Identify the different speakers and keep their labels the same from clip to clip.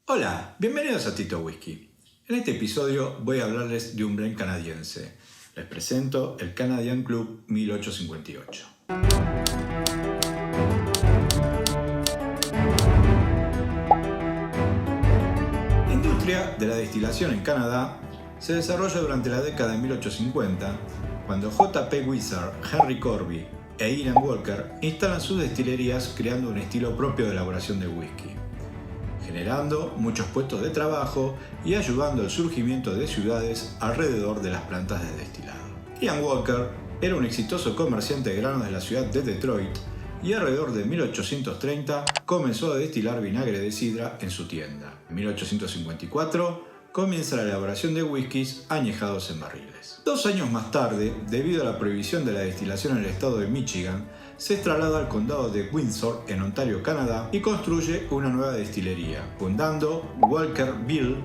Speaker 1: Hola, bienvenidos a Tito Whisky. En este episodio voy a hablarles de un blend canadiense. Les presento el Canadian Club 1858. La industria de la destilación en Canadá se desarrolla durante la década de 1850, cuando J.P. Wizard, Henry Corby e Ian Walker instalan sus destilerías creando un estilo propio de elaboración de whisky, generando muchos puestos de trabajo y ayudando al surgimiento de ciudades alrededor de las plantas de destilado. Ian Walker era un exitoso comerciante de granos de la ciudad de Detroit y alrededor de 1830 comenzó a destilar vinagre de sidra en su tienda. En 1854 comienza la elaboración de whiskies añejados en barriles. 2 años más tarde, debido a la prohibición de la destilación en el estado de Michigan, se traslada al condado de Windsor, en Ontario, Canadá, y construye una nueva destilería, fundando Walkerville,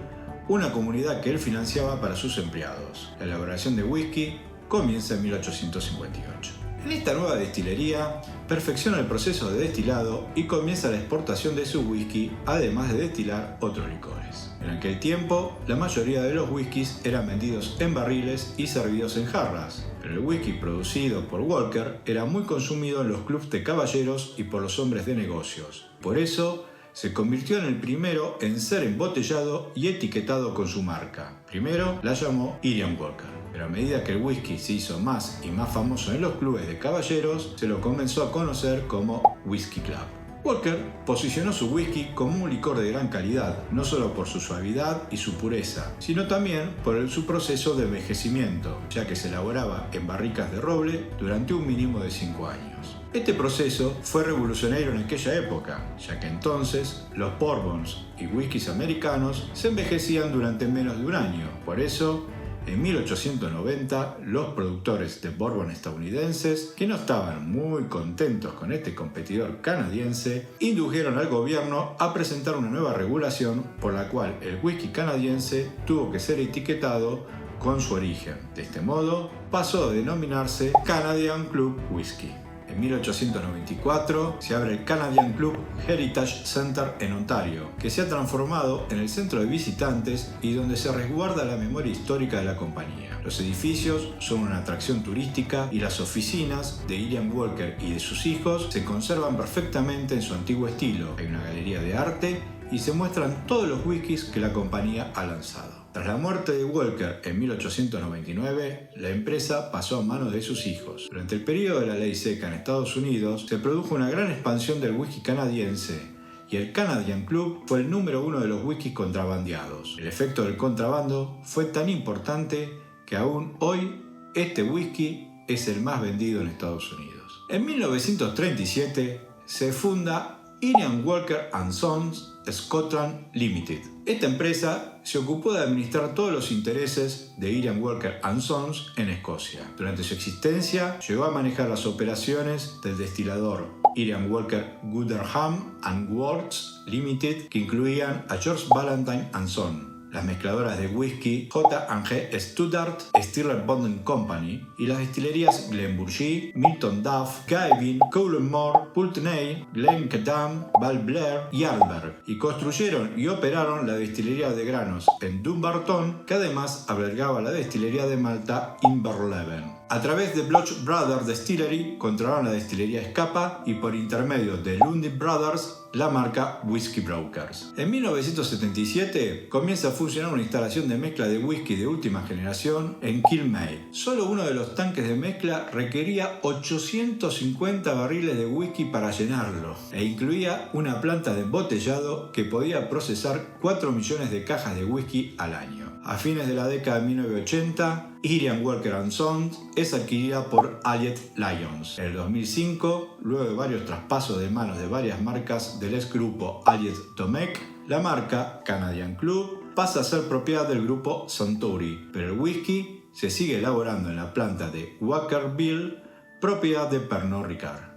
Speaker 1: una comunidad que él financiaba para sus empleados. La elaboración de whisky comienza en 1858. En esta nueva destilería, perfecciona el proceso de destilado y comienza la exportación de su whisky, además de destilar otros licores. En aquel tiempo, la mayoría de los whiskies eran vendidos en barriles y servidos en jarras, pero el whisky producido por Walker era muy consumido en los clubs de caballeros y por los hombres de negocios. Por eso, se convirtió en el primero en ser embotellado y etiquetado con su marca. Primero la llamó Ian Walker, pero a medida que el whisky se hizo más y más famoso en los clubes de caballeros, se lo comenzó a conocer como Whisky Club. Walker posicionó su whisky como un licor de gran calidad, no solo por su suavidad y su pureza, sino también por su proceso de envejecimiento, ya que se elaboraba en barricas de roble durante un mínimo de 5 años. Este proceso fue revolucionario en aquella época, ya que entonces los bourbons y whiskies americanos se envejecían durante menos de un año. Por eso, en 1890, los productores de bourbon estadounidenses, que no estaban muy contentos con este competidor canadiense, indujeron al gobierno a presentar una nueva regulación por la cual el whisky canadiense tuvo que ser etiquetado con su origen. De este modo, pasó a denominarse Canadian Club Whisky. En 1894 se abre el Canadian Club Heritage Center en Ontario, que se ha transformado en el centro de visitantes y donde se resguarda la memoria histórica de la compañía. Los edificios son una atracción turística y las oficinas de Ian Walker y de sus hijos se conservan perfectamente en su antiguo estilo. Hay una galería de arte y se muestran todos los whiskies que la compañía ha lanzado. Tras la muerte de Walker en 1899, la empresa pasó a manos de sus hijos. Durante el periodo de la ley seca en Estados Unidos, se produjo una gran expansión del whisky canadiense y el Canadian Club fue el número 1 de los whiskies contrabandeados. El efecto del contrabando fue tan importante que aún hoy este whisky es el más vendido en Estados Unidos. En 1937 se funda Ian Walker & Sons Scotland Limited. Esta empresa se ocupó de administrar todos los intereses de Ian Walker & Sons en Escocia. Durante su existencia, llegó a manejar las operaciones del destilador Ian Walker Gooderham & Worts Limited, que incluían a George Ballantyne & Son, las mezcladoras de whisky J&G Studdart, Stirler Bond Company y las destilerías Glenmorangie, Milton Duff, Gavin, Cullenmore, Pulteney, Glencairn, Val Blair y Arlberg, y construyeron y operaron la destilería de granos en Dumbarton, que además albergaba la destilería de Malta Inverleven. A través de Bloch Brothers Distillery controlaron la destilería Scapa y por intermedio de Lundy Brothers la marca Whisky Brokers. En 1977 comienza a funcionar una instalación de mezcla de whisky de última generación en Kilmay. Solo uno de los tanques de mezcla requería 850 barriles de whisky para llenarlo e incluía una planta de embotellado que podía procesar 4 millones de cajas de whisky al año. A fines de la década de 1980, Ian Walker & Sons es adquirida por Allied Lyons. En el 2005, luego de varios traspasos de manos de varias marcas del ex grupo Allied Domecq, la marca Canadian Club pasa a ser propiedad del grupo Suntory, pero el whisky se sigue elaborando en la planta de Walkerville, propiedad de Pernod Ricard.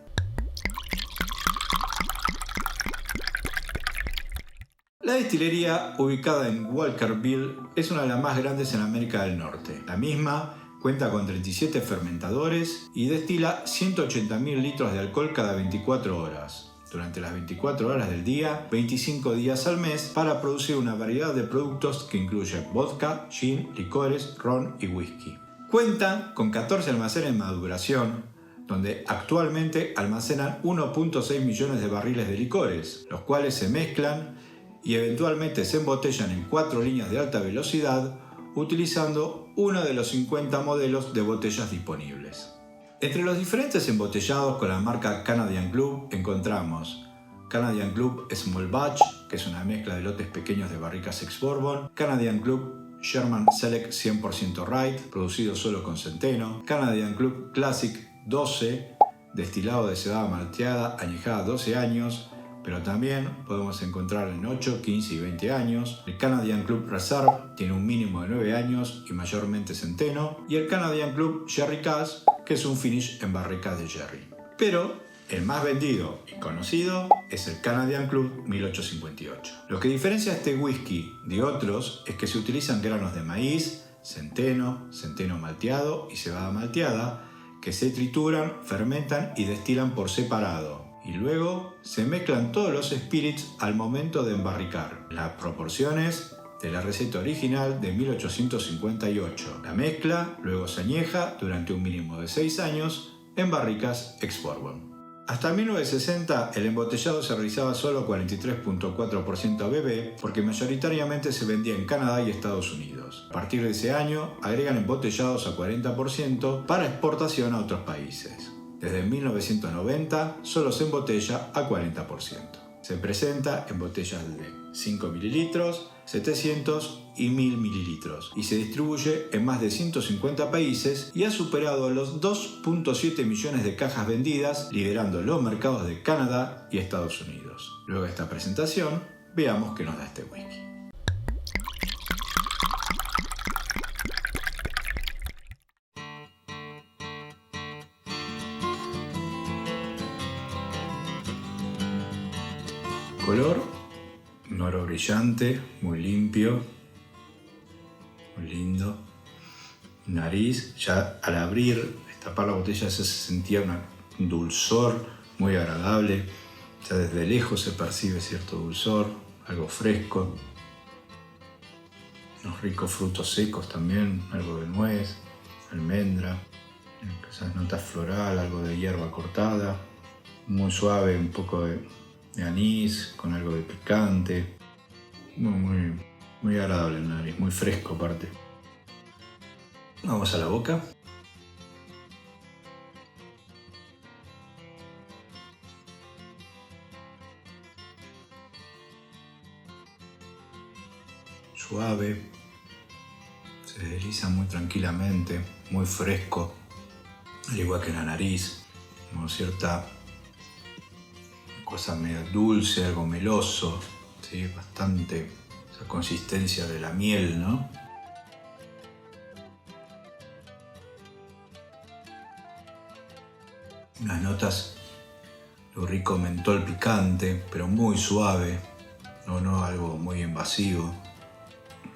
Speaker 1: La destilería, ubicada en Walkerville, es una de las más grandes en América del Norte. La misma cuenta con 37 fermentadores y destila 180.000 litros de alcohol cada 24 horas. durante las 24 horas del día, 25 días al mes, para producir una variedad de productos que incluyen vodka, gin, licores, ron y whisky. Cuenta con 14 almacenes de maduración, donde actualmente almacenan 1.6 millones de barriles de licores, los cuales se mezclan y eventualmente se embotellan en 4 líneas de alta velocidad, utilizando uno de los 50 modelos de botellas disponibles. Entre los diferentes embotellados con la marca Canadian Club encontramos Canadian Club Small Batch, que es una mezcla de lotes pequeños de barricas ex-bourbon, Canadian Club Sherman Select 100% Rye, producido solo con centeno, Canadian Club Classic 12, destilado de cebada malteada, añejada 12 años, pero también podemos encontrar en 8, 15 y 20 años. El Canadian Club Reserve tiene un mínimo de 9 años y mayormente centeno, y el Canadian Club Sherry Cask, que es un finish en barricas de sherry. Pero el más vendido y conocido es el Canadian Club 1858. Lo que diferencia este whisky de otros es que se utilizan granos de maíz, centeno, centeno malteado y cebada malteada, que se trituran, fermentan y destilan por separado, y luego se mezclan todos los spirits al momento de embarricar. Las proporciones de la receta original de 1858. La mezcla luego se añeja durante un mínimo de 6 años en barricas ex-bourbon. Hasta 1960 el embotellado se realizaba solo 43.4% ABV porque mayoritariamente se vendía en Canadá y Estados Unidos. A partir de ese año agregan embotellados a 40% para exportación a otros países. Desde 1990 solo se embotella a 40%. Se presenta en botellas de 5 ml, 700 y 1000 ml y se distribuye en más de 150 países y ha superado los 2.7 millones de cajas vendidas, liderando los mercados de Canadá y Estados Unidos. Luego de esta presentación, veamos qué nos da este whisky. Color, un oro brillante, muy limpio, muy lindo. Nariz, ya al abrir, destapar la botella se sentía un dulzor muy agradable. Ya desde lejos se percibe cierto dulzor, algo fresco. Unos ricos frutos secos también, algo de nuez, almendra, esas notas floral, algo de hierba cortada. Muy suave, un poco de anís, con algo de picante. Muy agradable el nariz, muy fresco aparte. Vamos a la boca. Suave, se desliza muy tranquilamente, muy fresco, al igual que la nariz, como cierta cosa medio dulce, algo meloso, ¿sí? Bastante esa consistencia de la miel, ¿no? Unas notas de un rico mentol picante, pero muy suave, no algo muy invasivo,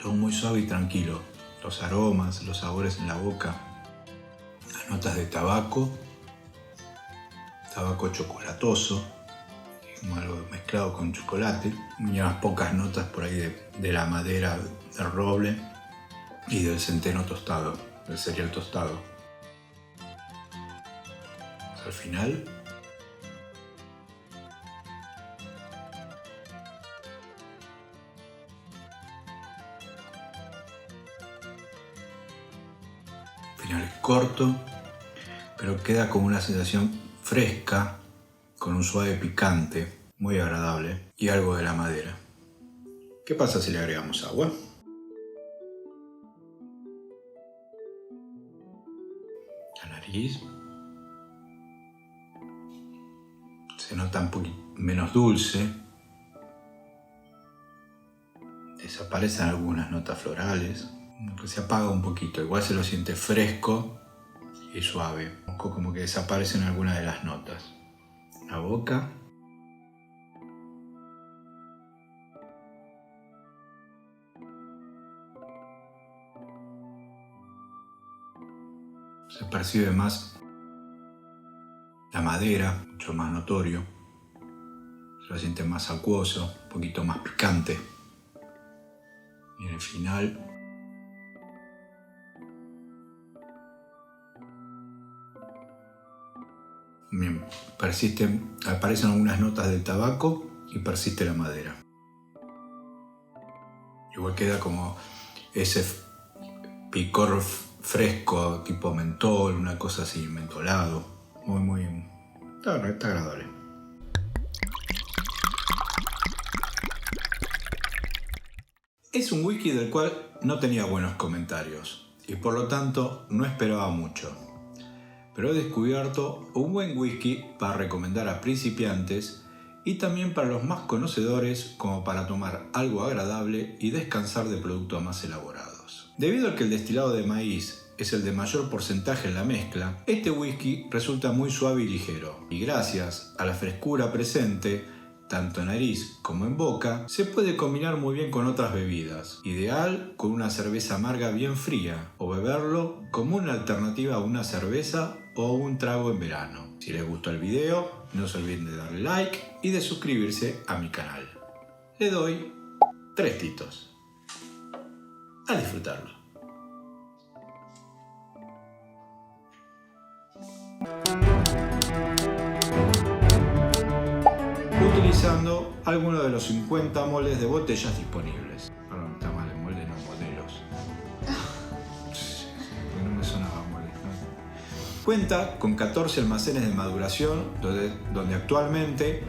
Speaker 1: todo muy suave y tranquilo. Los aromas, los sabores en la boca, las notas de tabaco chocolatoso, como algo mezclado con chocolate, y unas pocas notas por ahí de la madera del roble y del centeno tostado, del cereal tostado. Al final, es corto, pero queda como una sensación fresca, con un suave picante, muy agradable, y algo de la madera. ¿Qué pasa si le agregamos agua? La nariz se nota un poquito menos dulce, desaparecen algunas notas florales, que se apaga un poquito, igual se lo siente fresco y suave, como que desaparecen algunas de las notas. La boca, se percibe más la madera, mucho más notorio, lo siente más acuoso, un poquito más picante. Y en el final bien, aparecen algunas notas del tabaco y persiste la madera. Igual queda como ese picor fresco, tipo mentol, una cosa así, mentolado. Muy... Está agradable. Es un whisky del cual no tenía buenos comentarios y por lo tanto no esperaba mucho. Pero he descubierto un buen whisky para recomendar a principiantes y también para los más conocedores, como para tomar algo agradable y descansar de productos más elaborados. Debido a que el destilado de maíz es el de mayor porcentaje en la mezcla, este whisky resulta muy suave y ligero, y gracias a la frescura presente, tanto en nariz como en boca, se puede combinar muy bien con otras bebidas, ideal con una cerveza amarga bien fría, o beberlo como una alternativa a una cerveza o un trago en verano. Si les gustó el video, no se olviden de darle like y de suscribirse a mi canal. Le doy 3 titos. A disfrutarlo. Utilizando alguno de los 50 moldes de botellas disponibles. Perdón, está mal, el molde no, modelos. Porque no me sonaba molde, ¿no? Cuenta con 14 almacenes de maduración donde actualmente